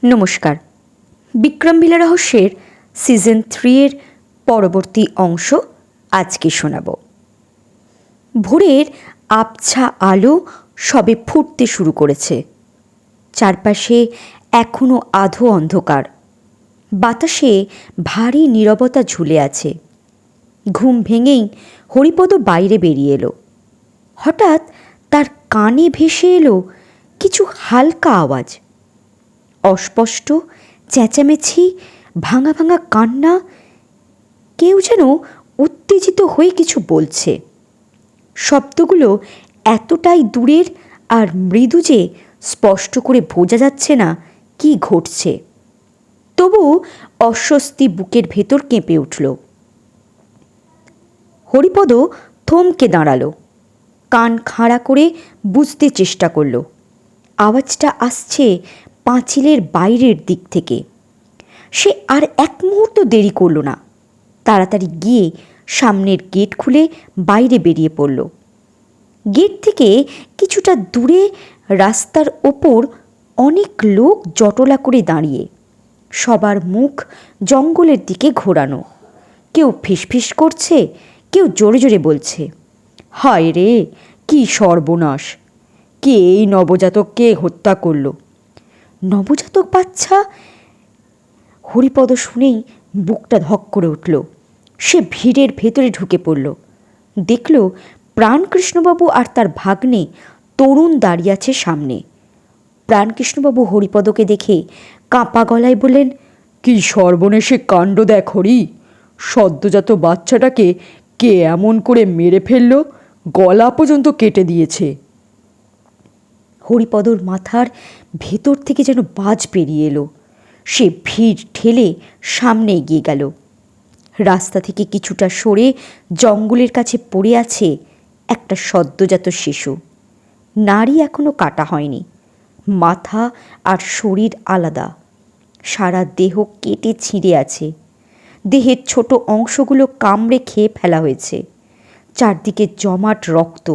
নমস্কার। বিক্রমভিলা রহস্যের সিজন 3 পরবর্তী অংশ আজকে শোনাব। ভোরের আবছা আলো সবে ফুটতে শুরু করেছে। চারপাশে এখনো আধো অন্ধকার। বাতাসে ভারী নীরবতা ঝুলে আছে। ঘুম ভেঙেই হরিপদ বাইরে বেরিয়ে এলো। হঠাৎ তার কানে ভেসে এলো কিছু হালকা আওয়াজ। অস্পষ্ট চেঁচামেচি, ভাঙা ভাঙা কান্না। কেউ যেন উত্তেজিত হয়ে কিছু বলছে। শব্দগুলো এতটাই দূরের আর মৃদু যে স্পষ্ট করে বোঝা যাচ্ছে না কি ঘটছে। তবু অস্বস্তি বুকের ভেতর কেঁপে উঠল। হরিপদ থমকে দাঁড়ালো। কান খাড়া করে বুঝতে চেষ্টা করল। আওয়াজটা আসছে পাঁচিলের বাইরের দিক থেকে। সে আর এক মুহূর্ত দেরি করল না। তাড়াতাড়ি গিয়ে সামনের গেট খুলে বাইরে বেরিয়ে পড়ল। গেট থেকে কিছুটা দূরে রাস্তার ওপর অনেক লোক জটলা করে দাঁড়িয়ে। সবার মুখ জঙ্গলের দিকে ঘোরানো। কেউ ফিসফিস করছে, কেউ জোরে জোরে বলছে, হায় রে, কি সর্বনাশ! কে এই নবজাতককে হত্যা করল? নবজাতক বাচ্চা? হরিপদ শুনেই বুকটা ধক করে উঠল। সে ভিড়ের ভেতরে ঢুকে পড়ল। দেখল প্রাণকৃষ্ণবাবু আর তার ভাগ্নে তরুণ দাঁড়িয়ে আছে সামনে। প্রাণকৃষ্ণবাবু হরিপদকে দেখে কাঁপা গলায় বললেন, কি সর্বনেশে কাণ্ড দেখ হরি! সদ্যজাত বাচ্চাটাকে কে এমন করে মেরে ফেলল, গলা পর্যন্ত কেটে দিয়েছে। হরিপদর মাথার ভেতর থেকে যেন বাজ বেরিয়ে এলো। সে ভিড় ঠেলে সামনে এগিয়ে গেল। রাস্তা থেকে কিছুটা সরে জঙ্গলের কাছে পড়ে আছে একটা সদ্যজাত শিশু। নাড়ি এখনো কাটা হয়নি। মাথা আর শরীর আলাদা। সারা দেহ কেটে ছিঁড়ে আছে। দেহের ছোট অংশগুলো কামড়ে খেয়ে ফেলা হয়েছে। চারদিকে জমাট রক্ত।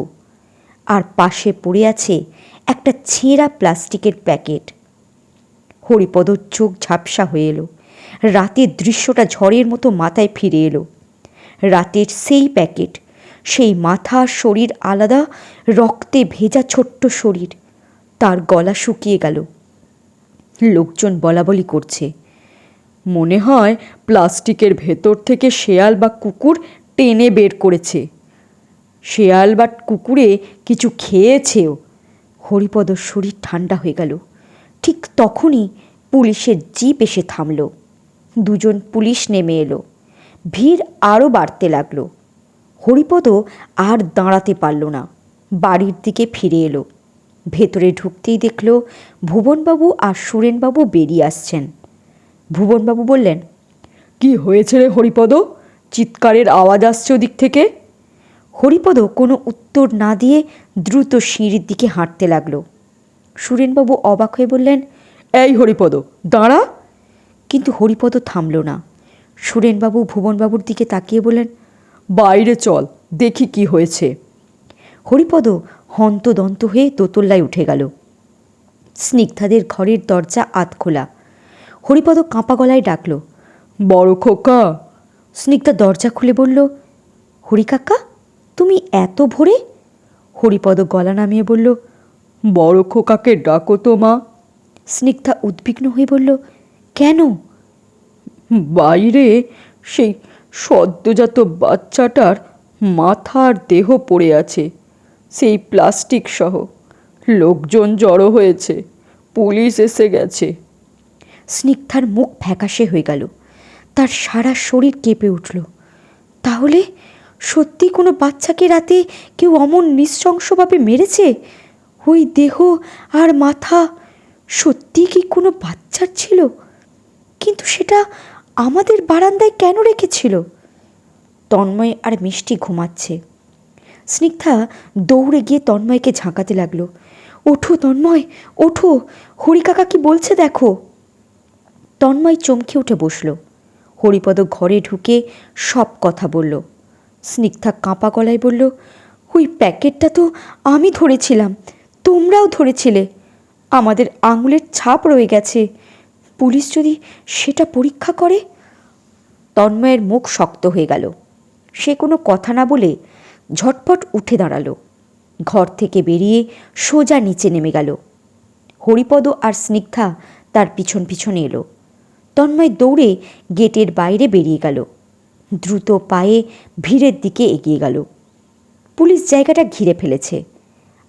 আর পাশে পড়ে আছে একটা ছেঁড়া প্লাস্টিকের প্যাকেট। হরিপদর চোখ ঝাপসা হয়ে এলো। রাতের দৃশ্যটা ঝড়ের মতো মাথায় ফিরে এলো। রাতের সেই প্যাকেট, সেই মাথা শরীর আলাদা, রক্তে ভেজা ছোট্ট শরীর। তার গলা শুকিয়ে গেল। লোকজন বলাবলি করছে, মনে হয় প্লাস্টিকের ভেতর থেকে শেয়াল বা কুকুর টেনে বের করেছে। শেয়াল বা কুকুরে কিছু খেয়েছেও। হরিপদর শরীর ঠান্ডা হয়ে গেল। ঠিক তখনই পুলিশের জিপ এসে থামল। দুজন পুলিশ নেমে এলো। ভিড় আরও বাড়তে লাগলো। হরিপদ আর দাঁড়াতে পারল না। বাড়ির দিকে ফিরে এলো। ভেতরে ঢুকতেই দেখল ভুবনবাবু আর সুরেনবাবু বেরিয়ে আসছেন। ভুবনবাবু বললেন, কি হয়েছে রে হরিপদ? চিৎকারের আওয়াজ আসছে ওদিক থেকে। হরিপদ কোনো উত্তর না দিয়ে দ্রুত সিঁড়ির দিকে হাঁটতে লাগলো। সুরেনবাবু অবাক হয়ে বললেন, এই হরিপদ, দাঁড়া! কিন্তু হরিপদ থামল না। সুরেনবাবু ভুবনবাবুর দিকে তাকিয়ে বললেন, বাইরে চল, দেখি কি হয়েছে। হরিপদ হন্তদন্ত হয়ে দোতলায় উঠে গেল। স্নিগ্ধাদের ঘরের দরজা আধ খোলা। হরিপদ কাঁপা গলায় ডাকল, বড় খোকা। স্নিগ্ধা দরজা খুলে বলল, হরি কাকা, তুমি এত ভোরে? হরিপদ গলা নামিয়ে বলল, বড় খোকাকে ডাকো তো মা। স্নিগ্ধা উদ্বিগ্ন হয়ে বলল, কেন? বাইরে সেই সদ্যজাত বাচ্চাটার মাথার দেহ পড়ে আছে, সেই প্লাস্টিক সহ। লোকজন জড়ো হয়েছে, পুলিশ এসে গেছে। স্নিগ্ধার মুখ ফ্যাকাশে হয়ে গেল। তার সারা শরীর কেঁপে উঠল। তাহলে সত্যি কোনো বাচ্চাকে রাতে কেউ অমন নৃশংসভাবে মেরেছে? ওই দেহ আর মাথা সত্যি কি কোনো বাচ্চার ছিল? কিন্তু সেটা আমাদের বারান্দায় কেন রেখেছিল? তন্ময় আর মিষ্টি ঘুমাচ্ছে। স্নিগ্ধা দৌড়ে গিয়ে তন্ময়কে ঝাঁকাতে লাগলো, ওঠো তন্ময়, ওঠো, হরিকাকা কি বলছে দেখো। তন্ময় চমকে উঠে বসল। হরিপদ ঘরে ঢুকে সব কথা বলল। স্নিগ্ধা কাঁপা গলায় বলল, ওই প্যাকেটটা তো আমি ধরেছিলাম, তোমরাও ধরেছিলে। আমাদের আঙুলের ছাপ রয়ে গেছে। পুলিশ যদি সেটা পরীক্ষা করে? তন্ময়ের মুখ শক্ত হয়ে গেল। সে কোনো কথা না বলে ঝটপট উঠে দাঁড়ালো। ঘর থেকে বেরিয়ে সোজা নিচে নেমে গেল। হরিপদ আর স্নিগ্ধা তার পিছন পিছন এলো। তন্ময় দৌড়ে গেটের বাইরে বেরিয়ে গেল। দ্রুত পায়ে ভিড়ের দিকে এগিয়ে গেল। পুলিশ জায়গাটা ঘিরে ফেলেছে,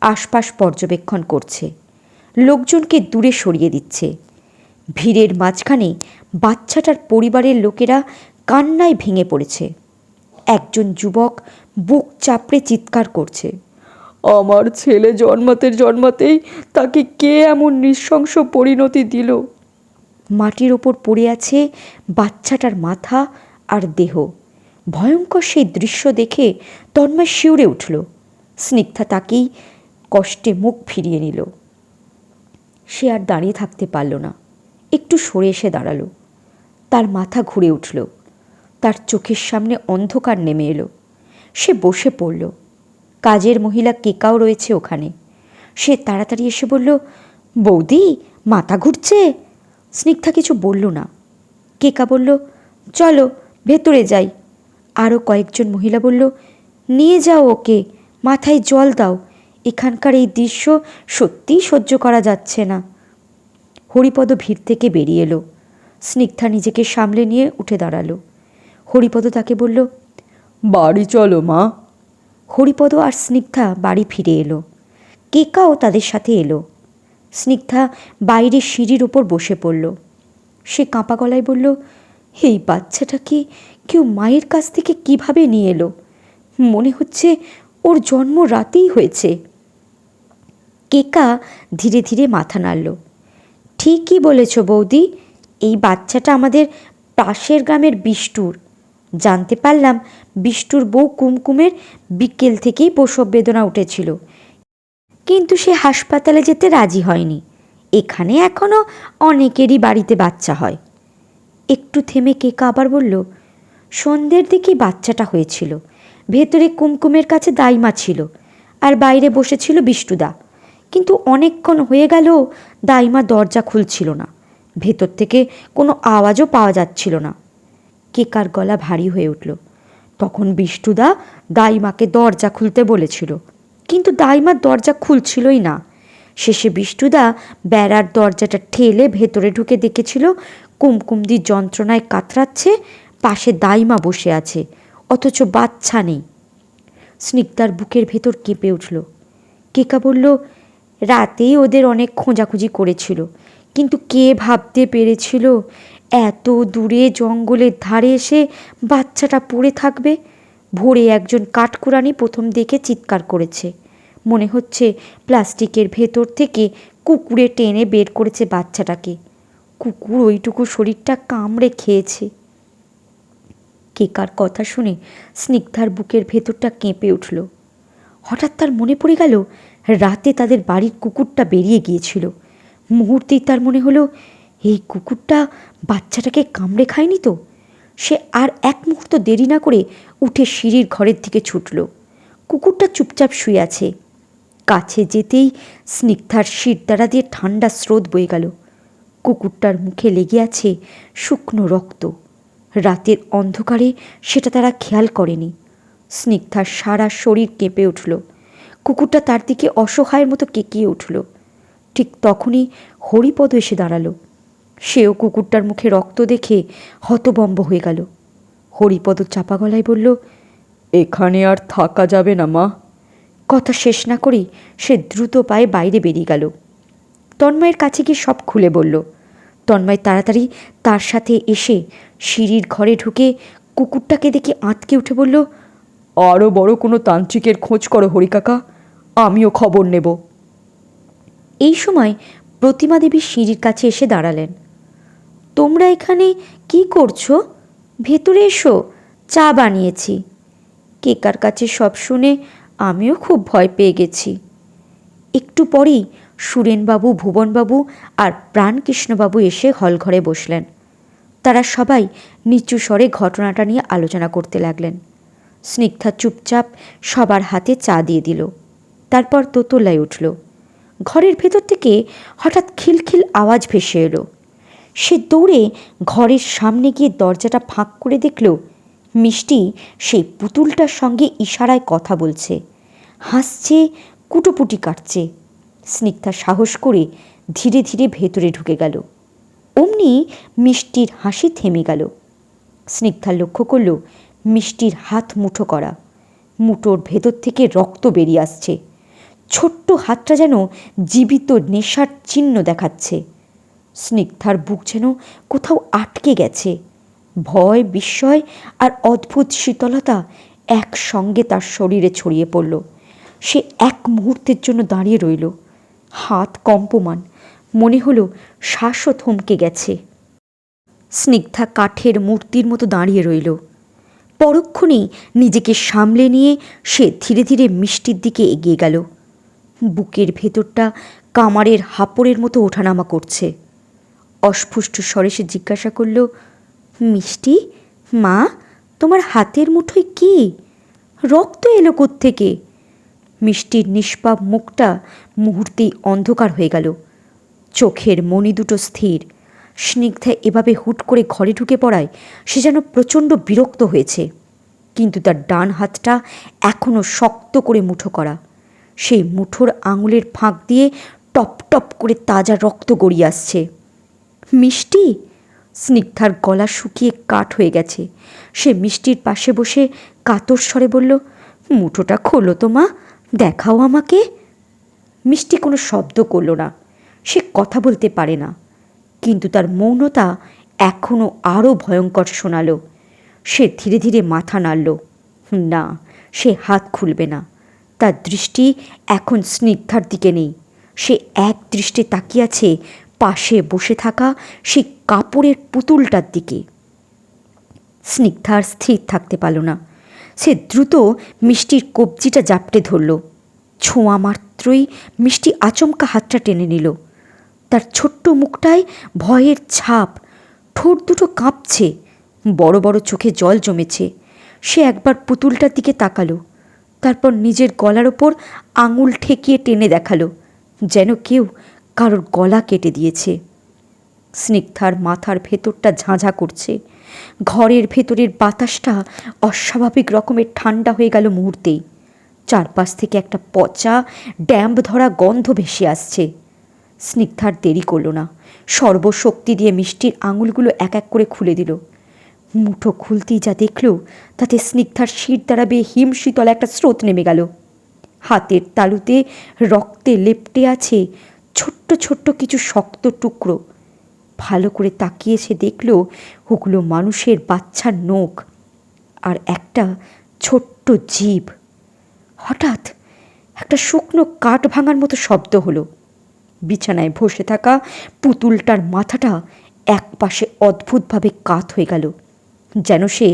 আশপাশ পর্যবেক্ষণ করছে, লোকজনকে দূরে সরিয়ে দিচ্ছে। ভিড়ের মাঝখানে বাচ্চাটার পরিবারের লোকেরা কান্নায় ভেঙে পড়েছে। একজন যুবক বুক চাপড়ে চিৎকার করছে, আমার ছেলে জন্মাতেই তাকে কে এমন নৃশংস পরিণতি দিল। মাটির ওপর পড়ে আছে বাচ্চাটার মাথা আর দেহ। ভয়ঙ্কর সেই দৃশ্য দেখে তন্ময় শিউরে উঠল। স্নিগ্ধা তাকেই কষ্টে মুখ ফিরিয়ে নিল। সে আর দাঁড়িয়ে থাকতে পারল না, একটু সরে এসে দাঁড়ালো। তার মাথা ঘুরে উঠল, তার চোখের সামনে অন্ধকার নেমে এলো। সে বসে পড়ল। কাজের মহিলা কেকাও রয়েছে ওখানে। সে তাড়াতাড়ি এসে বলল, বৌদি মাথা ঘুরছে? স্নিগ্ধা কিছু বলল না। কেকা বলল, চলো ভেতরে যাই। আরও কয়েকজন মহিলা বলল, নিয়ে যাও ওকে, মাথায় জল দাও, এখানকার এই দৃশ্য সত্যিই সহ্য করা যাচ্ছে না। হরিপদ ভিড় থেকে বেরিয়ে এলো। স্নিগ্ধা নিজেকে সামলে নিয়ে উঠে দাঁড়ালো। হরিপদ তাকে বলল, বাড়ি চলো মা। হরিপদ আর স্নিগ্ধা বাড়ি ফিরে এলো। কেকাও তাদের সাথে এলো। স্নিগ্ধা বাইরে সিঁড়ির ওপর বসে পড়ল। সে কাঁপা গলায় বলল, এই বাচ্চাটাকে কেউ মায়ের কাছ থেকে কিভাবে নিয়ে এলো? মনে হচ্ছে ওর জন্ম রাতেই হয়েছে। কেকা ধীরে ধীরে মাথা নাড়ল। ঠিকই বলেছ বৌদি, এই বাচ্চাটা আমাদের পাশের গ্রামের বিষ্টুর। জানতে পারলাম বিষ্টুর বউ কুমকুমের বিকেল থেকেই প্রসব বেদনা উঠেছিল, কিন্তু সে হাসপাতালে যেতে রাজি হয়নি। এখানে এখনও অনেকেরই বাড়িতে বাচ্চা হয়। একটু থেমে কেকা আবার বলল, সন্ধ্যের দিকেই বাচ্চাটা হয়েছিল। ভেতরে কুমকুমের কাছে দাইমা ছিল আর বাইরে বসেছিল বিষ্টুদা, কিন্তু অনেকক্ষণ হয়ে গেল দাইমা দরজা খুলছিল না। ভেতর থেকে কোনো আওয়াজও পাওয়া যাচ্ছিল না। কেকার গলা ভারী হয়ে উঠল। তখন বিষ্টুদা দাইমাকে দরজা খুলতে বলেছিল, কিন্তু দাইমার দরজা খুলছিলই না। শেষে বিষ্টুদা বেড়ার দরজাটা ঠেলে ভেতরে ঢুকে দেখেছিল কুমকুমদি যন্ত্রণায় কাতরাচ্ছে, পাশে দাইমা বসে আছে, অথচ বাচ্চা নেই। স্নিগ্ধার বুকের ভেতর কেঁপে উঠল। কেকা বলল, রাতেই ওদের অনেক খোঁজাখুঁজি করেছিল, কিন্তু কে ভাবতে পেরেছিল এত দূরে জঙ্গলের ধারে এসে বাচ্চাটা পড়ে থাকবে। ভোরে একজন কাঠকুরানি প্রথম দেখে চিৎকার করেছে। মনে হচ্ছে প্লাস্টিকের ভেতর থেকে কুকুরে টেনে বের করেছে বাচ্চাটাকে। কুকুর ওইটুকু শরীরটা কামড়ে খেয়েছে। কেকার কথা শুনে স্নিগ্ধার বুকের ভেতরটা কেঁপে উঠল। হঠাৎ তার মনে পড়ে গেল রাতে তাদের বাড়ির কুকুরটা বেরিয়ে গিয়েছিল। মুহূর্তেই তার মনে হলো, এই কুকুরটা বাচ্চাটাকে কামড়ে খায়নি তো। সে আর এক মুহূর্ত দেরি না করে উঠে সিঁড়ির ঘরের দিকে ছুটল। কুকুরটা চুপচাপ শুয়ে আছে। কাছে যেতেই স্নিগ্ধার শিরদাঁড়া দিয়ে ঠান্ডা স্রোত বয়ে গেল। কুকুরটার মুখে লেগে আছে শুকনো রক্ত। রাতের অন্ধকারে সেটা তারা খেয়াল করেনি। স্নিগ্ধার সারা শরীর কেঁপে উঠল। কুকুরটা তার দিকে অসহায়ের মতো কেঁকিয়ে উঠল। ঠিক তখনই হরিপদ এসে দাঁড়ালো। সেও কুকুরটার মুখে রক্ত দেখে হতবম্ব হয়ে গেল। হরিপদ চাপা গলায় বলল, এখানে আর থাকা যাবে না মা। কথা শেষ না করেই সে দ্রুত পায়ে বাইরে বেরিয়ে গেল। তন্ময়ের কাছে গিয়ে সব খুলে বলল। তন্ময় তাড়াতাড়ি তার সাথে এসে সিঁড়ির ঘরে ঢুকে কুকুরটাকে দেখে আঁতকে উঠে বলল, আরও বড় কোনো তান্ত্রিকের খোঁজ করো হরিকাকা, আমিও খবর নেব। এই সময় প্রতিমা দেবী সিঁড়ির কাছে এসে দাঁড়ালেন। তোমরা এখানে কি করছো? ভেতরে এসো, চা বানিয়েছি। কেকার কাছে সব শুনে আমিও খুব ভয় পেয়ে গেছি। একটু পরেই সুরেনবাবু, ভুবনবাবু আর প্রাণকৃষ্ণবাবু এসে হলঘরে বসলেন। তারা সবাই নিচু স্বরে ঘটনাটা নিয়ে আলোচনা করতে লাগলেন। স্নিগ্ধা চুপচাপ সবার হাতে চা দিয়ে দিল। তারপর দোতলায় উঠল। ঘরের ভেতর থেকে হঠাৎ খিলখিল আওয়াজ ভেসে এলো। সে দৌড়ে ঘরের সামনে গিয়ে দরজাটা ফাঁক করে দেখল মিষ্টি সেই পুতুলটার সঙ্গে ইশারায় কথা বলছে, হাসছে, কুটোপুটি কাটছে। স্নিগ্ধা সাহস করে ধীরে ধীরে ভেতরে ঢুকে গেল। অমনি মিষ্টির হাসি থেমে গেল। স্নিগ্ধা লক্ষ্য করল মিষ্টির হাত মুঠো করা, মুঠোর ভেতর থেকে রক্ত বেরিয়ে আসছে। ছোট্ট হাতটা যেন জীবিত নেশার চিহ্ন দেখাচ্ছে। স্নিগ্ধার বুক যেন কোথাও আটকে গেছে। ভয়, বিস্ময় আর অদ্ভুত শীতলতা একসঙ্গে তার শরীরে ছড়িয়ে পড়ল। সে এক মুহূর্তের জন্য দাঁড়িয়ে রইল, হাত কম্পমান, মনে হলো শ্বাসও থমকে গেছে। স্নিগ্ধা কাঠের মূর্তির মতো দাঁড়িয়ে রইল। পরক্ষণেই নিজেকে সামলে নিয়ে সে ধীরে ধীরে মিষ্টির দিকে এগিয়ে গেল। বুকের ভেতরটা কামারের হাঁপড়ের মতো ওঠানামা করছে। অস্ফুষ্ট স্বরে সে জিজ্ঞাসা করল, মিষ্টি মা, তোমার হাতের মুঠোয় কি? রক্ত এলো কোত্থেকে? মিষ্টির নিষ্পাপ মুখটা মুহূর্তেই অন্ধকার হয়ে গেল। চোখের মণি দুটো স্থির। স্নিগ্ধা এভাবে হুট করে ঘরে ঢুকে পড়ায় সে যেন প্রচণ্ড বিরক্ত হয়েছে, কিন্তু তার ডান হাতটা এখনও শক্ত করে মুঠো করা। সেই মুঠোর আঙুলের ফাঁক দিয়ে টপ টপ করে তাজা রক্ত গড়িয়ে আসছে। মিষ্টি! স্নিগ্ধার গলা শুকিয়ে কাঠ হয়ে গেছে। সে মিষ্টির পাশে বসে কাতর স্বরে বলল, মুঠোটা খোলো তো মা, দেখাও আমাকে। মিষ্টি কোনো শব্দ করল না। সে কথা বলতে পারে না, কিন্তু তার মৌনতা এখনও আরও ভয়ঙ্কর শোনালো। সে ধীরে ধীরে মাথা নাড়ল। না, সে হাত খুলবে না। তার দৃষ্টি এখন স্নিগ্ধার দিকে নেই। সে এক দৃষ্টে তাকিয়ে আছে পাশে বসে থাকা সেই কাপড়ের পুতুলটার দিকে। স্নিগ্ধার স্থির থাকতে পারল না। সে দ্রুত মিষ্টির কবজিটা জাপটে ধরল। ছোঁয়া মাত্রই মিষ্টি আচমকা হাতটা টেনে নিল। তার ছোট্ট মুখটায় ভয়ের ছাপ, ঠোঁট দুটো কাঁপছে, বড় বড় চোখে জল জমেছে। সে একবার পুতুলটার দিকে তাকালো, তারপর নিজের গলার ওপর আঙুল ঠেকিয়ে টেনে দেখালো, যেন কেউ কারোর গলা কেটে দিয়েছে। স্নিগ্ধার মাথার ভেতরটা ঝাঁঝা করছে। ঘরের ভেতরের বাতাসটা অস্বাভাবিক রকমের ঠান্ডা হয়ে গেল মুহূর্তেই। চারপাশ থেকে একটা পচা ড্যাম্প ধরা গন্ধ ভেসে আসছে। স্নিগ্ধার দেরি করল না। সর্বশক্তি দিয়ে মিষ্টির আঙুলগুলো এক এক করে খুলে দিল। মুঠো খুলতেই যা দেখল তাতে স্নিগ্ধার শির দ্বারা বেয়ে হিমশীতল একটা স্রোত নেমে গেল। হাতের তালুতে রক্তে লেপ্টে আছে ছোট্ট ছোট্ট কিছু শক্ত টুকরো। ভালো করে তাকিয়ে সে দেখল ওগুলো মানুষের বাচ্চার নখ আর একটা ছোট্ট জিভ। হঠাৎ একটা শুকনো কাঠ ভাঙার মতো শব্দ হলো। বিছানায় বসে থাকা পুতুলটার মাথাটা একপাশে অদ্ভুতভাবে কাত হয়ে গেল, যেন সে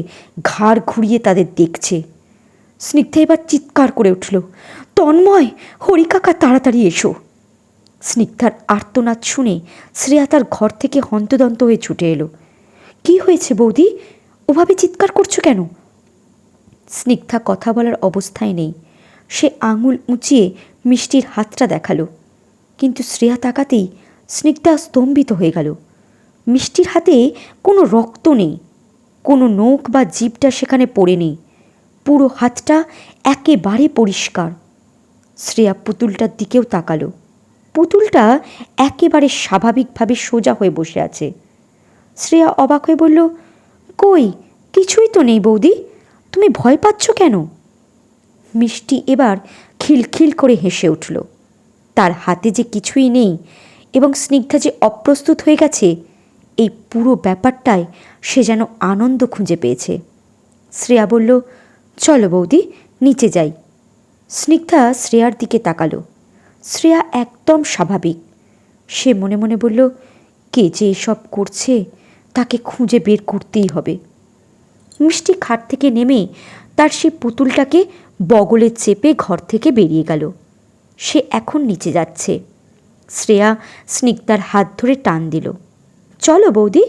ঘাড় ঘুরিয়ে তাদের দেখছে। স্নিগ্ধা এবার চিৎকার করে উঠল, তন্ময়, হরিকাকা, তাড়াতাড়ি এসো। স্নিগ্ধার আর্তনাদ শুনে শ্রেয়া তার ঘর থেকে হন্তদন্ত হয়ে ছুটে এলো। কি হয়েছে বৌদি? ওভাবে চিৎকার করছো কেন? স্নিগ্ধা কথা বলার অবস্থায় নেই। সে আঙুল উঁচিয়ে মিষ্টির হাতটা দেখালো, কিন্তু শ্রেয়া তাকাতেই স্নিগ্ধা স্তম্ভিত হয়ে গেল। মিষ্টির হাতে কোনো রক্ত নেই, কোনো নখ বা জিভটা সেখানে পড়ে নেই। পুরো হাতটা একেবারে পরিষ্কার। শ্রেয়া পুতুলটার দিকেও তাকালো। পুতুলটা একেবারে স্বাভাবিকভাবে সোজা হয়ে বসে আছে। শ্রেয়া অবাক হয়ে বলল, কই, কিছুই তো নেই বৌদি, তুমি ভয় পাচ্ছ কেন? মিষ্টি এবার খিলখিল করে হেসে উঠল। তার হাতে যে কিছুই নেই এবং স্নিগ্ধা যে অপ্রস্তুত হয়ে গেছে, এই পুরো ব্যাপারটায় সে যেন আনন্দ খুঁজে পেয়েছে। শ্রেয়া বলল, চলো বৌদি, নিচে যাই। স্নিগ্ধা শ্রেয়ার দিকে তাকালো। শ্রেয়া একদম স্বাভাবিক। সে মনে মনে বলল, কে যে এসব করছে তাকে খুঁজে বের করতেই হবে। মিষ্টি খাট থেকে নেমে তার সেই পুতুলটাকে বগলে চেপে ঘর থেকে বেরিয়ে গেল। সে এখন নিচে যাচ্ছে। শ্রেয়া স্নিগ্ধার হাত ধরে টান দিল, চলো বৌদি,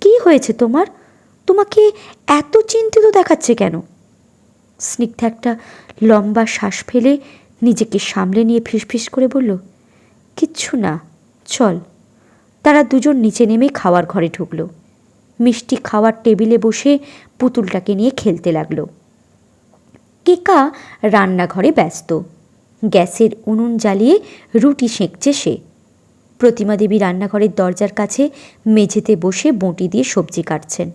কি হয়েছে তোমার? তোমাকে এত চিন্তিত দেখাচ্ছে কেন? স্নিগ্ধা একটা লম্বা শ্বাস ফেলে নিজেকে সামলে নিয়ে ফিসফিস করে বলল, কিচ্ছু না, চল। তারা দুজন নিচে নেমে খাওয়ার ঘরে ঢুকল। মিষ্টি খাওয়ার টেবিলে বসে পুতুলটাকে নিয়ে খেলতে লাগলো। কেকা রান্নাঘরে ব্যস্ত, গ্যাসের উনুন জ্বালিয়ে রুটি সেঁকছে সে। প্রতিমা দেবী রান্নাঘরের দরজার কাছে মেঝেতে বসে বঁটি দিয়ে সবজি কাটছেন।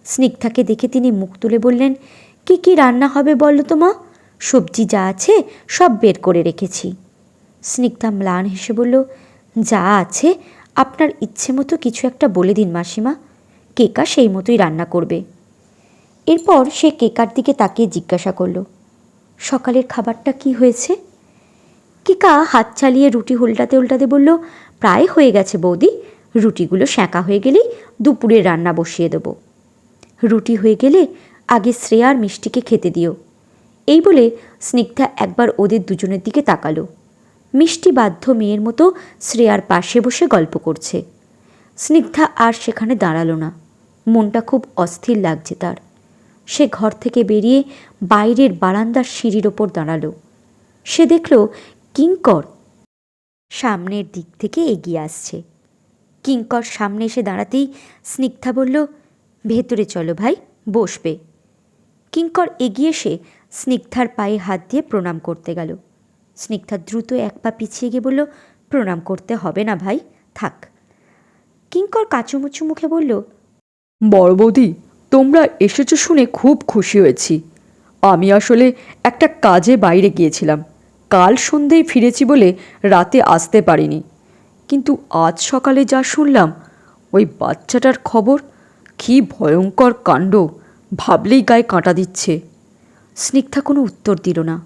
স্নিগ্ধাকে দেখে তিনি মুখ তুলে বললেন, কি কি রান্না হবে বলো তো মা? সবজি যা আছে সব বের করে রেখেছি। স্নিগ্ধা ম্লান হেসে বলল, যা আছে আপনার ইচ্ছে মতো কিছু একটা বলে দিন মাসিমা, কেকা সেই মতোই রান্না করবে। এরপর সে কেকার দিকে তাকিয়ে জিজ্ঞাসা করল, সকালের খাবারটা কি হয়েছে? কেকা হাত চালিয়ে রুটি উল্টাতে উল্টাতে বলল, প্রায় হয়ে গেছে বৌদি, রুটিগুলো সেঁকা হয়ে গেলেই দুপুরের রান্না বসিয়ে দেব। রুটি হয়ে গেলে আগে শ্রেয়া আর মিষ্টিকে খেতে দিও। এই বলে স্নিগ্ধা একবার ওদের দুজনের দিকে তাকালো। মিষ্টি বাধ্য মেয়ের মতো শ্রেয়ার পাশে বসে গল্প করছে। স্নিগ্ধা আর সেখানে দাঁড়ালো না, মনটা খুব অস্থির লাগছে তার। সে ঘর থেকে বেরিয়ে বাইরের বারান্দার সিঁড়ির ওপর দাঁড়ালো। সে দেখল কিঙ্কর সামনের দিক থেকে এগিয়ে আসছে। কিঙ্কর সামনে এসে দাঁড়াতেই স্নিগ্ধা বলল, ভেতরে চলো ভাই, বসবে। কিঙ্কর এগিয়ে এসে স্নিগ্ধার পায়ে হাত দিয়ে প্রণাম করতে গেল। স্নিগ্ধা দ্রুত এক পা পিছিয়ে গিয়ে বলল, প্রণাম করতে হবে না ভাই, থাক। কিঙ্কর কাঁচুমুচু মুখে বলল, বড় বৌদি, তোমরা এসেছো শুনে খুব খুশি হয়েছি। আমি আসলে একটা কাজে বাইরে গিয়েছিলাম, কাল সন্ধ্যেই ফিরেছি বলে রাতে আসতে পারিনি। কিন্তু আজ সকালে যা শুনলাম, ওই বাচ্চাটার খবর, কী ভয়ঙ্কর কাণ্ড, ভাবলেই গায়ে কাঁটা দিচ্ছে। স্নিগ্ধা কোনো উত্তর দিল না।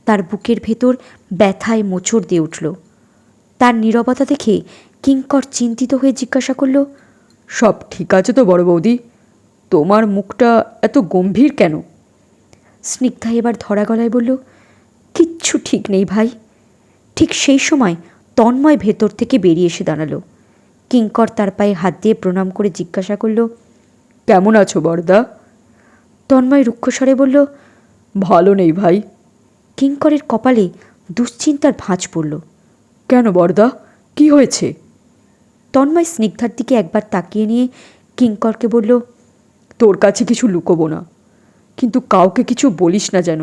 তার বুকের ভেতর ব্যথায় মোচড় দিয়ে উঠল। তার নীরবতা দেখে কিঙ্কর চিন্তিত হয়ে জিজ্ঞাসা করল, সব ঠিক আছে তো বড় বৌদি? তোমার মুখটা এত গম্ভীর কেন? স্নিগ্ধা এবার ধরা গলায় বলল, কিচ্ছু ঠিক নেই ভাই। ঠিক সেই সময় তন্ময় ভেতর থেকে বেরিয়ে এসে দাঁড়ালো। কিঙ্কর তার পায়ে হাত দিয়ে প্রণাম করে জিজ্ঞাসা করল, কেমন আছো বড়দা? তন্ময় রুক্ষস্বরে বলল, ভালো নেই ভাই। কিঙ্করের কপালে দুশ্চিন্তার ভাঁজ পড়ল। কেন বড়দা, কি হয়েছে? তন্ময় স্নিগ্ধার দিকে একবার তাকিয়ে নিয়ে কিঙ্করকে বলল, তোর কাছে কিছু লুকোবো না, কিন্তু কাউকে কিছু বলিস না যেন।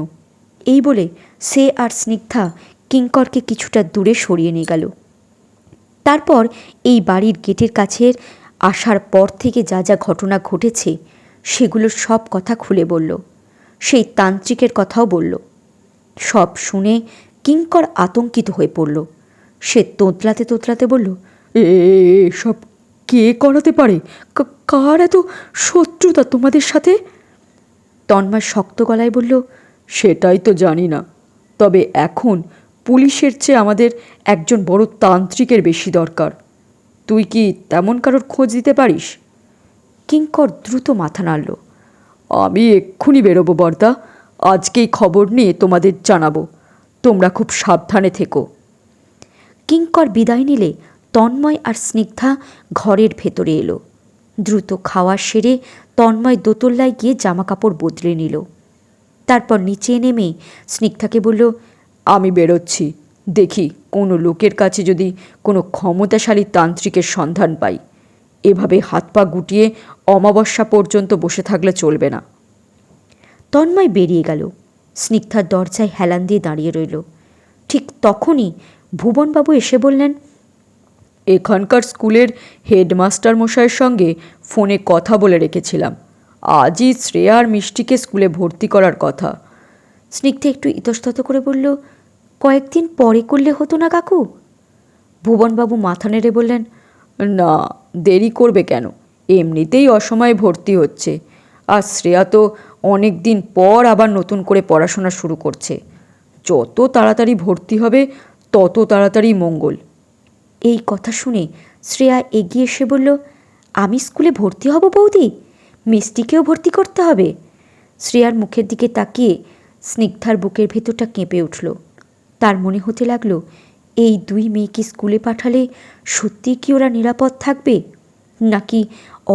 এই বলে সে আর স্নিগ্ধা কিঙ্করকে কিছুটা দূরে সরিয়ে নিয়ে গেল। তারপর এই বাড়ির গেটের কাছের আসার পর থেকে যা যা ঘটনা ঘটেছে সেগুলোর সব কথা খুলে বলল। সেই তান্ত্রিকের কথাও বলল। সব শুনে কিঙ্কর আতঙ্কিত হয়ে পড়ল। সে তোতলাতে তোতলাতে বলল, এসব কে করাতে পারে? কার এত শত্রুতা তোমাদের সাথে? তন্ময় শক্ত গলায় বলল, সেটাই তো জানি না, তবে এখন পুলিশের চেয়ে আমাদের একজন বড় তান্ত্রিকের বেশি দরকার। তুই কি তেমন কারোর খোঁজ দিতে পারিস? কিঙ্কর দ্রুত মাথা নাড়ল। আমি এক্ষুনি বেরোবো বর্দা, আজকেই খবর নিয়ে তোমাদের জানাবো। তোমরা খুব সাবধানে থেকো। কিঙ্কর বিদায় নিলে তন্ময় আর স্নিগ্ধা ঘরের ভেতরে এলো। দ্রুত খাওয়া সেরে তন্ময় দোতলায় গিয়ে জামাকাপড় বদলে নিল। তারপর নিচে নেমে স্নিগ্ধাকে বলল, আমি বেরোচ্ছি, দেখি কোনো লোকের কাছে যদি কোনো ক্ষমতাশালী তান্ত্রিকের সন্ধান পাই। এভাবে হাত পা গুটিয়ে অমাবস্যা পর্যন্ত বসে থাকলে চলবে না। তন্ময় বেরিয়ে গেল। স্নিগ্ধার দরজায় হেলান দিয়ে দাঁড়িয়ে রইল। ঠিক তখনই ভুবনবাবু এসে বললেন, এখানকার স্কুলের হেডমাস্টার মশাইয়ের সঙ্গে ফোনে কথা বলে রেখেছিলাম, আজই শ্রেয়া আর মিষ্টিকে স্কুলে ভর্তি করার কথা। স্নিগ্ধা একটু ইতস্তত করে বলল, কয়েকদিন পরে করলে হতো না কাকু? ভুবনবাবু মাথা নেড়ে বললেন, না, দেরি করবে কেন, এমনিতেই অসময়ে ভর্তি হচ্ছে, আর শ্রেয়া তো অনেক দিন পর আবার নতুন করে পড়াশোনা শুরু করছে। যত তাড়াতাড়ি ভর্তি হবে তত তাড়াতাড়ি মঙ্গল। এই কথা শুনে শ্রেয়া এগিয়ে এসে বলল, আমি স্কুলে ভর্তি হব বৌদি? মিষ্টিকেও ভর্তি করতে হবে? শ্রেয়ার মুখের দিকে তাকিয়ে স্নিগ্ধার বুকের ভেতরটা কেঁপে উঠল। তার মনে হতে লাগলো, এই দুই মেয়েকে স্কুলে পাঠালে সত্যি কি ওরা নিরাপদ থাকবে, নাকি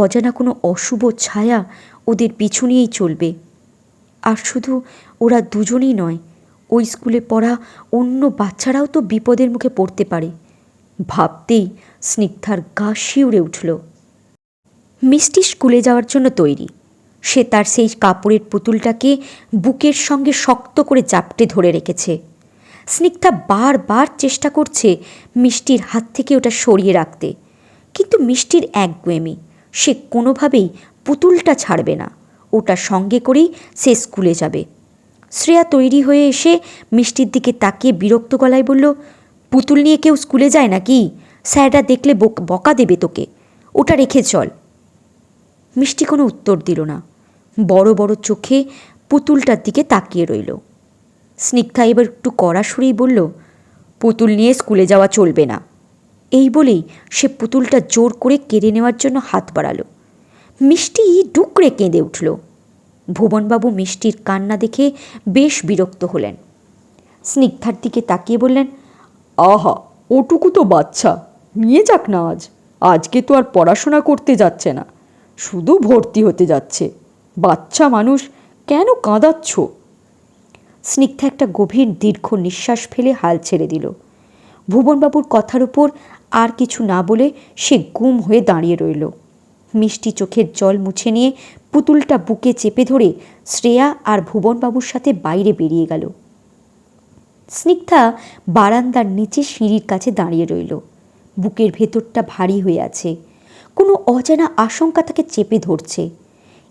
অজানা কোনো অশুভ ছায়া ওদের পিছু নিয়েই চলবে? আর শুধু ওরা দুজনেই নয়, ওই স্কুলে পড়া অন্য বাচ্চারাও তো বিপদের মুখে পড়তে পারে। ভাবতেই স্নিগ্ধার গা শিউরে উঠল। মিষ্টি স্কুলে যাওয়ার জন্য তৈরি। সে তার সেই কাপড়ের পুতুলটাকে বুকের সঙ্গে শক্ত করে জাপটে ধরে রেখেছে। স্নিগ্ধা বারবার চেষ্টা করছে মিষ্টির হাত থেকে ওটা সরিয়ে রাখতে, কিন্তু মিষ্টির একগুঁয়েমি, সে কোনোভাবেই পুতুলটা ছাড়বে না। ওটা সঙ্গে করেই সে স্কুলে যাবে। শ্রেয়া তৈরি হয়ে এসে মিষ্টির দিকে তাকিয়ে বিরক্ত গলায় বলল, পুতুল নিয়ে কেউ স্কুলে যায় নাকি? স্যাররা দেখলে বকা দেবে তোকে, ওটা রেখে চল। মিষ্টি কোনো উত্তর দিল না, বড় বড় চোখে পুতুলটার দিকে তাকিয়ে রইল। স্নিগ্ধা এবার একটু কড়া সুরেই বলল, পুতুল নিয়ে স্কুলে যাওয়া চলবে না। এই বলেই সে পুতুলটা জোর করে কেড়ে নেওয়ার জন্য হাত বাড়ালো। মিষ্টি ডুকরে কেঁদে উঠল। ভুবনবাবু মিষ্টির কান্না দেখে বেশ বিরক্ত হলেন। স্নিগ্ধার দিকে তাকিয়ে বললেন, আহা, ওটুকু তো বাচ্চা, নিয়ে যাক না। আজকে তো আর পড়াশোনা করতে যাচ্ছে না, শুধু ভর্তি হতে যাচ্ছে। বাচ্চা মানুষ, কেন কাঁদাচ্ছ? স্নিগ্ধা একটা গভীর দীর্ঘ নিঃশ্বাস ফেলে হাল ছেড়ে দিল। ভুবনবাবুর কথার উপর আর কিছু না বলে সে গুম হয়ে দাঁড়িয়ে রইল। মিষ্টি চোখের জল মুছে নিয়ে পুতুলটা বুকে চেপে ধরে শ্রেয়া আর ভুবনবাবুর সাথে বাইরে বেরিয়ে গেল। স্নিগ্ধা বারান্দার নিচে সিঁড়ির কাছে দাঁড়িয়ে রইল। বুকের ভেতরটা ভারী হয়ে আছে, কোনো অজানা আশঙ্কা তাকে চেপে ধরছে।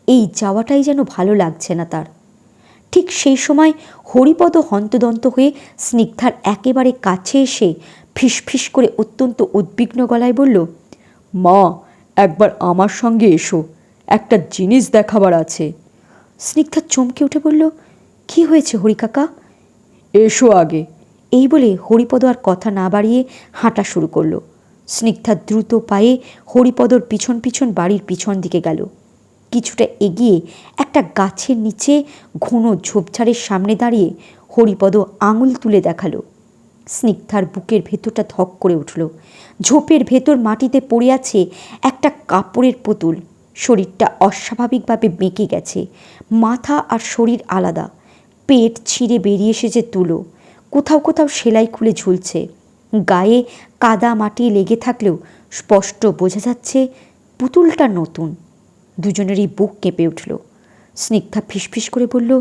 এই যাওয়াটাই যেন ভালো লাগছে না তার। ঠিক সেই সময় হরিপদ হন্তদন্ত হয়ে স্নিগ্ধার একেবারে কাছে এসে ফিসফিস করে অত্যন্ত উদ্বিগ্ন গলায় বলল, মা, একবার আমার সঙ্গে এসো, একটা জিনিস দেখাবার আছে। স্নিগ্ধা চমকে উঠে বলল, কি হয়েছে হরিকাকা? এসো আগে। এই বলে হরিপদ আর কথা না বাড়িয়ে হাঁটা শুরু করলো। স্নিগ্ধা দ্রুত পায়ে হরিপদর পিছন পিছন বাড়ির পিছন দিকে গেল। কিছুটা এগিয়ে একটা গাছের নিচে ঘন ঝোপঝাড়ের সামনে দাঁড়িয়ে হরিপদ আঙুল তুলে দেখালো। স্নিগ্ধার বুকের ভেতরটা ধক করে উঠল। ঝোপের ভেতর মাটিতে পড়ে আছে একটা কাপড়ের পুতুল। শরীরটা অস্বাভাবিকভাবে বেঁকে গেছে, মাথা আর শরীর আলাদা। পেট ছিঁড়ে বেরিয়ে এসেছে তুলো, কোথাও কোথাও সেলাই খুলে ঝুলছে। গায়ে কাদা মাটি লেগে থাকলেও স্পষ্ট বোঝা যাচ্ছে পুতুলটা নতুন। দুজনেরই বুক কেঁপে উঠল। স্নিগ্ধা ফিসফিস করে বলল,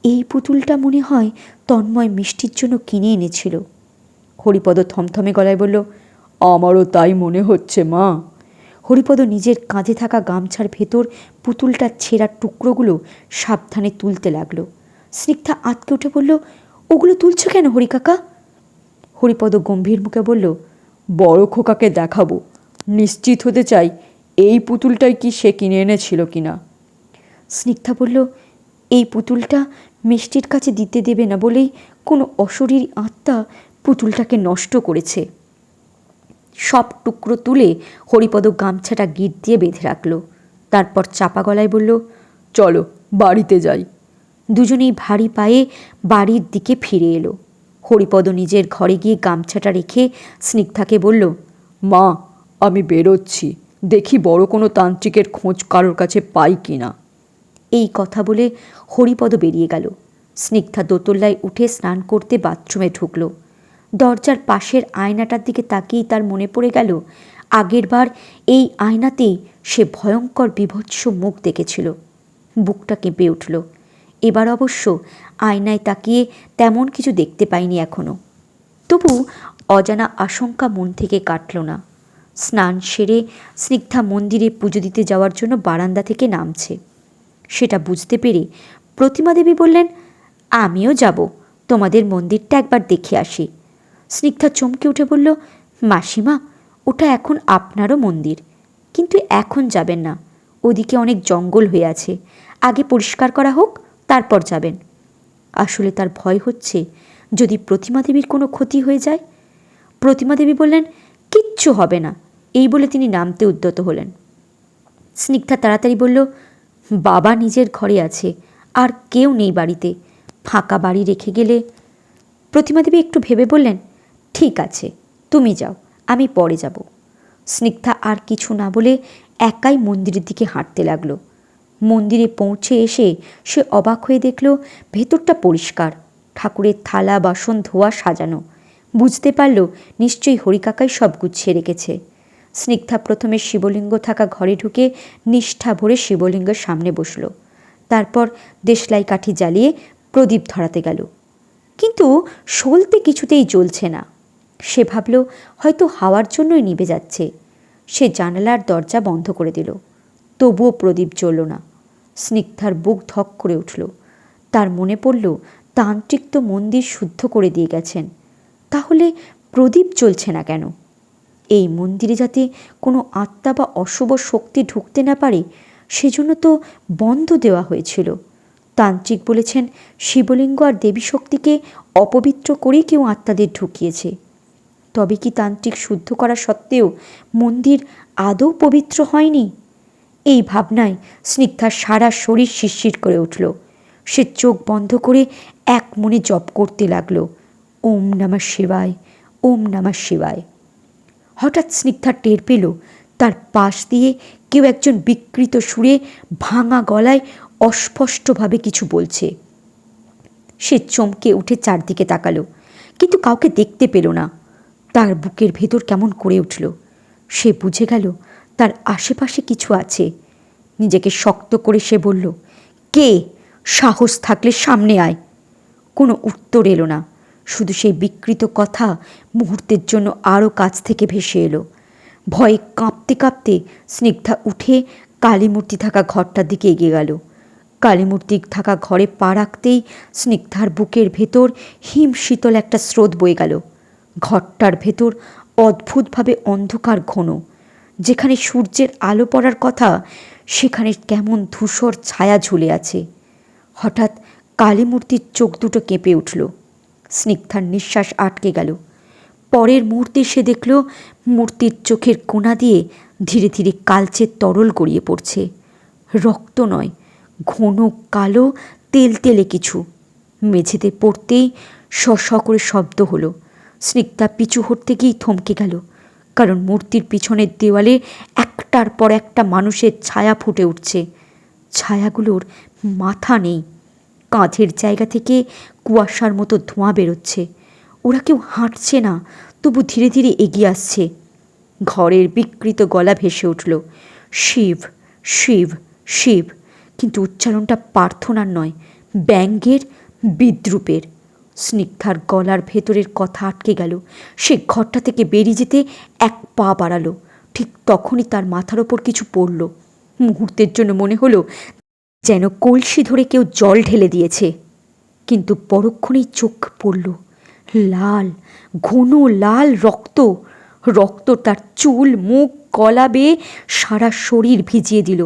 এই পুতুলটা মনে হয় তন্ময় মিষ্টির জন্য কিনে এনেছিল। হরিপদ থমথমে গলায় বলল, আমারও তাই মনে হচ্ছে মা। হরিপদ নিজের কাঁধে থাকা গামছার ভেতর পুতুলটার ছেঁড়া টুকরোগুলো সাবধানে তুলতে লাগলো। স্নিগ্ধা আঁতকে উঠে বলল, ওগুলো তুলছো কেন হরিকাকা? হরিপদ গম্ভীর মুখে বলল, বড় খোকাকে দেখাবো, নিশ্চিত হতে চাই এই পুতুলটাই কি সে কিনে এনেছিল কিনা। স্নিগ্ধা বলল, এই পুতুলটা মিষ্টির কাছে দিতে দেবে না বলেই কোনো অশরীরী আত্মা পুতুলটাকে নষ্ট করেছে। সব টুকরো তুলে হরিপদ গামছাটা গিট দিয়ে বেঁধে রাখল। তারপর চাপা গলায় বলল, চলো বাড়িতে যাই। দুজনেই ভারী পায়ে বাড়ির দিকে ফিরে এলো। হরিপদ নিজের ঘরে গিয়ে গামছাটা রেখে স্নিগ্ধাকে বলল, মা, আমি বেরোচ্ছি, দেখি বড় কোনো তান্ত্রিকের খোঁজ কারোর কাছে পাই কিনা। এই কথা বলে হরিপদ বেরিয়ে গেল। স্নিগ্ধা দোতলায় উঠে স্নান করতে বাথরুমে ঢুকল। দরজার পাশের আয়নাটার দিকে তাকিয়েই তার মনে পড়ে গেল আগেরবার এই আয়নাতেই সে ভয়ঙ্কর বিভৎস মুখ দেখেছিল। বুকটা কেঁপে উঠল। এবার অবশ্য আয়নায় তাকিয়ে তেমন কিছু দেখতে পায়নি এখনও। তবু অজানা আশঙ্কা মন থেকে কাটল না। স্নান সেরে স্নিগ্ধা মন্দিরে পুজো দিতে যাওয়ার জন্য বারান্দা থেকে নামছে। সেটা বুঝতে পেরে প্রতিমা দেবী বললেন, আমিও যাব, তোমাদের মন্দিরটা একবার দেখে আসি। স্নিগ্ধা চমকে উঠে বলল, মাসিমা, ওটা এখন আপনারও মন্দির, কিন্তু এখন যাবেন না, ওদিকে অনেক জঙ্গল হয়ে আছে, আগে পরিষ্কার করা হোক তারপর যাবেন। আসলে তার ভয় হচ্ছে যদি প্রতিমা দেবীর কোনো ক্ষতি হয়ে যায়। প্রতিমা দেবী বললেন, কিচ্ছু হবে না, এই বলে তিনি নামতে উদ্যত হলেন। স্নিগ্ধা তাড়াতাড়ি বলল, বাবা নিজের ঘরে আছে, আর কেউ নেই বাড়িতে, ফাঁকা বাড়ি রেখে গেলে। প্রতিমা দেবী একটু ভেবে বললেন, ঠিক আছে, তুমি যাও, আমি পরে যাব। স্নিগ্ধা আর কিছু না বলে একাই মন্দিরের দিকে হাঁটতে লাগলো। মন্দিরে পৌঁছে এসে সে অবাক হয়ে দেখল ভেতরটা পরিষ্কার, ঠাকুরের থালা বাসন ধোয়া সাজানো। বুঝতে পারল নিশ্চয়ই হরিকাকাই সব গুছিয়ে রেখেছে। স্নিগ্ধা প্রথমে শিবলিঙ্গ থাকা ঘরে ঢুকে নিষ্ঠা ভরে শিবলিঙ্গের সামনে বসল। তারপর দেশলাই কাঠি জ্বালিয়ে প্রদীপ ধরাতে গেল, কিন্তু সলতে কিছুতেই জ্বলছে না। সে ভাবল হয়তো হাওয়ার জন্যই নিভে যাচ্ছে। সে জানালার দরজা বন্ধ করে দিল, তবুও প্রদীপ জ্বলল না। স্নিগ্ধার বুক ধক করে উঠল। তার মনে পড়ল তান্ত্রিক তো মন্দির শুদ্ধ করে দিয়ে গেছেন, তাহলে প্রদীপ জ্বলছে না কেন? এই মন্দিরে যাতে কোনো আত্মা বা অশুভ শক্তি ঢুকতে না পারে সেজন্য তো বন্ধ দেওয়া হয়েছিল। তান্ত্রিক বলেছেন শিবলিঙ্গ আর দেবী শক্তিকে অপবিত্র করেই কেউ আত্মাদের ঢুকিয়েছে। তবে কি তান্ত্রিক শুদ্ধ করা সত্ত্বেও মন্দির আদৌ পবিত্র হয়নি? এই ভাবনায় স্নিগ্ধার সারা শরীর শিরশির করে উঠল। সে চোখ বন্ধ করে এক মনে জপ করতে লাগলো, ওম নমঃ শিবায়, ওম নমঃ শিবায়। হঠাৎ স্নিগ্ধা টের পেল তার পাশ দিয়ে কেউ একজন বিকৃত সুরে ভাঙা গলায় অস্পষ্টভাবে কিছু বলছে। সে চমকে উঠে চারদিকে তাকালো, কিন্তু কাউকে দেখতে পেল না। তার বুকের ভেতর কেমন করে উঠল। সে বুঝে গেল তার আশেপাশে কিছু আছে। নিজেকে শক্ত করে সে বলল, কে? সাহস থাকলে সামনে আয়। কোনো উত্তর এলো না, শুধু সেই বিকৃত কথা মুহূর্তের জন্য আরও কাছ থেকে ভেসে এলো। ভয়ে কাঁপতে কাঁপতে স্নিগ্ধা উঠে কালীমূর্তি থাকা ঘরটার দিকে এগিয়ে গেল। কালীমূর্তি থাকা ঘরে পা রাখতেই স্নিগ্ধার বুকের ভেতর হিম শীতল একটা স্রোত বয়ে গেল। ঘরটার ভেতর অদ্ভুতভাবে অন্ধকার ঘন। যেখানে সূর্যের আলো পড়ার কথা সেখানে কেমন ধূসর ছায়া ঝুলে আছে। হঠাৎ কালীমূর্তির চোখ দুটো কেঁপে উঠল। স্নিগ্ধার নিঃশ্বাস আটকে গেল। পরের মুহূর্তে সে দেখল মূর্তির চোখের কোণা দিয়ে ধীরে ধীরে কালচে তরল গড়িয়ে পড়ছে। রক্ত নয়, ঘন কালো তেলতেলে কিছু। মেঝেতে পড়তেই স স করে শব্দ হলো। স্নিগ্ধা পিছু হটতে গিয়েই থমকে গেল, কারণ মূর্তির পিছনের দেওয়ালে একটার পর একটা মানুষের ছায়া ফুটে উঠছে। ছায়াগুলোর মাথা নেই, কাঁধের জায়গা থেকে কুয়াশার মতো ধোঁয়া বেরোচ্ছে। ওরা কেউ হাঁটছে না, তবু ধীরে ধীরে এগিয়ে আসছে। ঘরের বিকৃত গলা ভেসে উঠল, শিব শিব শিব, কিন্তু উচ্চারণটা প্রার্থনার নয়, ব্যঙ্গের, বিদ্রূপের। স্নিগ্ধার গলার ভেতরের কথা আটকে গেল। সে ঘরটা থেকে বেরিয়ে যেতে এক পা বাড়ালো। ঠিক তখনই তার মাথার ওপর কিছু পড়ল। মুহূর্তের জন্য মনে হলো যেন কলসি ধরে কেউ জল ঢেলে দিয়েছে, কিন্তু পরক্ষণেই চোখ পড়ল লাল, ঘন লাল রক্ত। রক্ত তার চুল, মুখ, গলা বেয়ে সারা শরীর ভিজিয়ে দিল।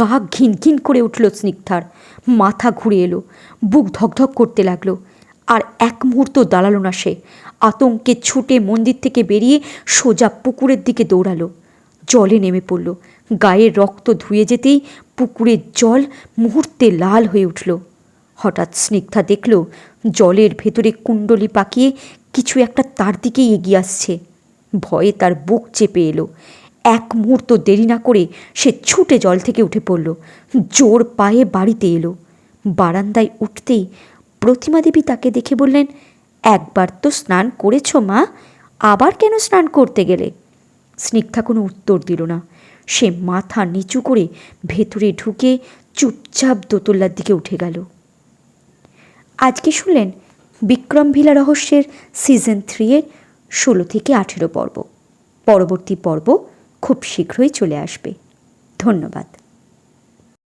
গা ঘিনঘিন করে উঠল স্নিগ্ধার। মাথা ঘুরে এলো, বুক ধকধক করতে লাগলো। আর এক মুহূর্ত দাঁড়ালো না সে। আতঙ্কে ছুটে মন্দির থেকে বেরিয়ে সোজা পুকুরের দিকে দৌড়ালো। জলে নেমে পড়ল। গায়ের রক্ত ধুয়ে যেতেই পুকুরের জল মুহূর্তে লাল হয়ে উঠল। হঠাৎ স্নিগ্ধা দেখল জলের ভেতরে কুণ্ডলি পাকিয়ে কিছু একটা তার দিকেই এগিয়ে আসছে। ভয়ে তার বুক চেপে এলো। এক মুহূর্ত দেরি না করে সে ছুটে জল থেকে উঠে পড়ল। জোর পায়ে বাড়িতে এলো। বারান্দায় উঠতেই প্রতিমা দেবী তাকে দেখে বললেন, একবার তো স্নান করেছ মা, আবার কেন স্নান করতে গেলে? স্নিগ্ধা কোনো উত্তর দিল না। সে মাথা নিচু করে ভেতরে ঢুকে চুপচাপ দোতলার দিকে উঠে গেল। আজকে শুনলেন বিক্রম ভিলা রহস্যের সিজন 3-এর 16 থেকে 18 পর্ব। পরবর্তী পর্ব খুব শীঘ্রই চলে আসবে। ধন্যবাদ।